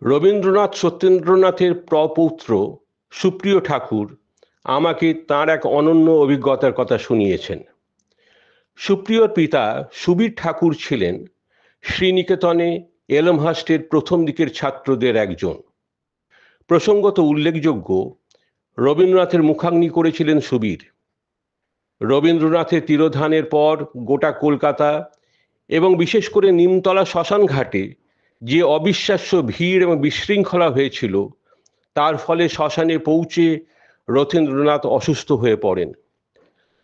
রবীন্দ্রনাথ সত্যেন্দ্রনাথের প্রপৌত্র সুপ্রিয় ঠাকুর আমাকে তাঁর এক অনন্য অভিজ্ঞতার কথা শুনিয়েছেন। সুপ্রিয়র পিতা সুবীর ঠাকুর ছিলেন শ্রীনিকেতনে এলমহার্স্টের প্রথম দিকের ছাত্রদের একজন। প্রসঙ্গত উল্লেখযোগ্য, রবীন্দ্রনাথের মুখাগ্নি করেছিলেন সুবীর। রবীন্দ্রনাথের তিরোধানের পর গোটা কলকাতা এবং বিশেষ করে নিমতলা শ্মশান ঘাটে যে অবিশ্বাস্য ভিড় এবং বিশৃঙ্খলা হয়েছিল, তার ফলে শ্মশানে পৌঁছে রথীন্দ্রনাথ অসুস্থ হয়ে পড়েন।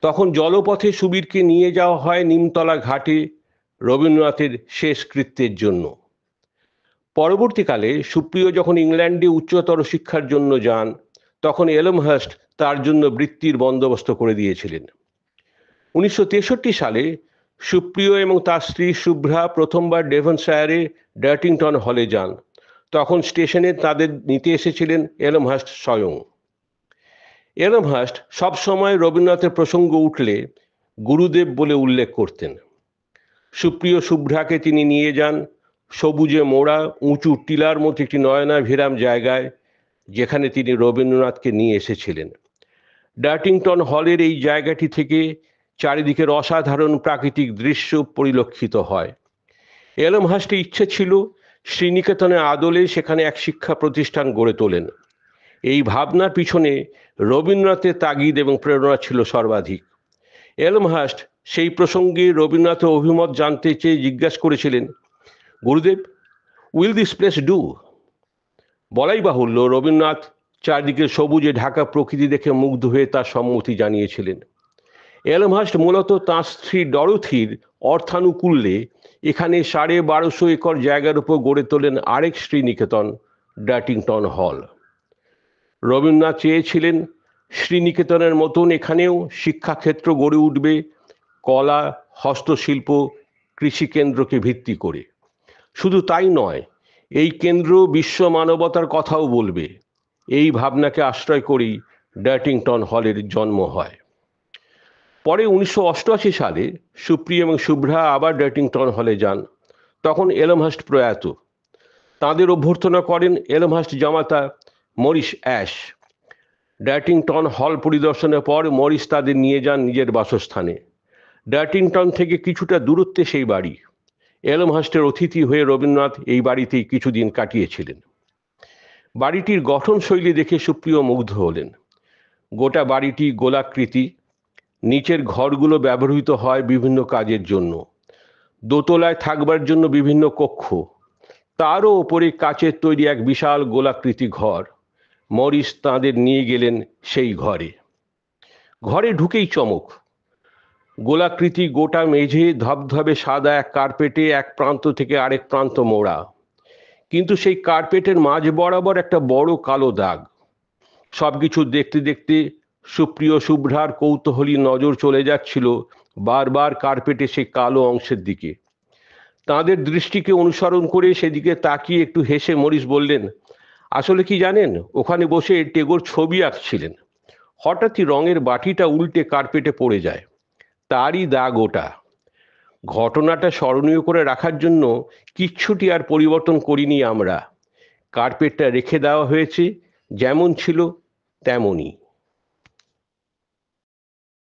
তখন জলপথে সুবীরকে নিয়ে যাওয়া হয় নিমতলা ঘাটে রবীন্দ্রনাথের শেষ কৃত্যের জন্য। পরবর্তীকালে সুপ্রিয় যখন ইংল্যান্ডে উচ্চতর শিক্ষার জন্য যান, তখন এলমহার্স্ট তার জন্য বৃত্তির বন্দোবস্ত করে দিয়েছিলেন। 1963 সালে সুপ্রিয় এবং তার স্ত্রী শুভ্রা প্রথমবার ডেভনশায়ারে ডার্টিংটন হলে যান। তখন স্টেশনে তাদের নিতে এসেছিলেন এলমহার্স্ট স্বয়ং। এলমহার্স্ট সবসময় রবীন্দ্রনাথের প্রসঙ্গ উঠলে গুরুদেব বলে উল্লেখ করতেন। সুপ্রিয় শুভ্রাকে তিনি নিয়ে যান সবুজে মোড়া উঁচু টিলার মতো একটি নয়নাভিরাম জায়গায়, যেখানে তিনি রবীন্দ্রনাথকে নিয়ে এসেছিলেন। ডার্টিংটন হলের এই জায়গাটি থেকে চারিদিকের অসাধারণ প্রাকৃতিক দৃশ্য পরিলক্ষিত হয়। এলমহার্স্টের ইচ্ছে ছিল শ্রীনিকেতনের আদলে সেখানে এক শিক্ষা প্রতিষ্ঠান গড়ে তোলেন। এই ভাবনার পিছনে রবীন্দ্রনাথের তাগিদ এবং প্রেরণা ছিল সর্বাধিক। এলমহার্স্ট সেই প্রসঙ্গে রবীন্দ্রনাথের অভিমত জানতে চেয়ে জিজ্ঞাসা করেছিলেন, গুরুদেব, উইল দিস প্লেস ডু? বলাই বাহুল্য, রবীন্দ্রনাথ চারদিকে সবুজে ঢাকা প্রকৃতি দেখে মুগ্ধ হয়ে তার সম্মতি জানিয়েছিলেন। এলমহার্স্ট মূলত তাঁর স্ত্রী ডরোথির অর্থানুকূল্যে এখানে 1250 একর জায়গার উপর গড়ে তোলেন আরেক শ্রীনিকেতন, ডার্টিংটন হল। রবীন্দ্রনাথ চেয়েছিলেন শ্রীনিকেতনের মতন এখানেও শিক্ষাক্ষেত্র গড়ে উঠবে কলা, হস্তশিল্প, কৃষিকেন্দ্রকে ভিত্তি করে। শুধু তাই নয়, এই কেন্দ্র বিশ্ব মানবতার কথাও বলবে। এই ভাবনাকে আশ্রয় করেই ডার্টিংটন হলের জন্ম হয়। পরে 1988 সালে সুপ্রিয় এবং শুভ্রা আবার ডার্টিংটন হলে যান। তখন এলমহার্স্ট প্রয়াত। তাঁদের অভ্যর্থনা করেন এলমহার্স্ট জামাতা মরিস অ্যাশ। ডার্টিংটন হল পরিদর্শনের পর মরিস তাদের নিয়ে যান নিজের বাসস্থানে। ডার্টিংটন থেকে কিছুটা দূরত্বে সেই বাড়ি। এলমহার্স্টের অতিথি হয়ে রবীন্দ্রনাথ এই বাড়িতেই কিছুদিন কাটিয়েছিলেন। বাড়িটির গঠনশৈলী দেখে সুপ্রিয় মুগ্ধ হলেন। গোটা বাড়িটি গোলাকৃতি। নিচের ঘরগুলো ব্যবহৃত হয় বিভিন্ন কাজের জন্য। দোতলায় থাকবার জন্য বিভিন্ন কক্ষ, তারও ওপরে কাচের তৈরি এক বিশাল গোলাকৃতি ঘর। মরিস তাঁদের নিয়ে গেলেন সেই ঘরে। ঘরে ঢুকেই চমক। গোলাকৃতি গোটা মেঝে ধবধবে সাদা এক কার্পেটে এক প্রান্ত থেকে আরেক প্রান্ত মোড়া, কিন্তু সেই কার্পেটের মাঝ বরাবর একটা বড় কালো দাগ। সবকিছু দেখতে দেখতে সুপ্রিয় শুভ্রার কৌতূহলী নজর চলে যাচ্ছিল বারবার কার্পেটে সেই কালো অংশের দিকে। তাঁদের দৃষ্টিকে অনুসরণ করে সেদিকে তাকিয়ে একটু হেসে মরিস বললেন, আসলে কি জানেন, ওখানে বসে টেগোর ছবি আঁকছিলেন। হঠাৎই রঙের বাটিটা উল্টে কার্পেটে পড়ে যায়, তারই দাগ ওটা। ঘটনাটা স্মরণীয় করে রাখার জন্য কিচ্ছুটি আর পরিবর্তন করিনি আমরা। কার্পেটটা রেখে দেওয়া হয়েছে যেমন ছিল তেমনই।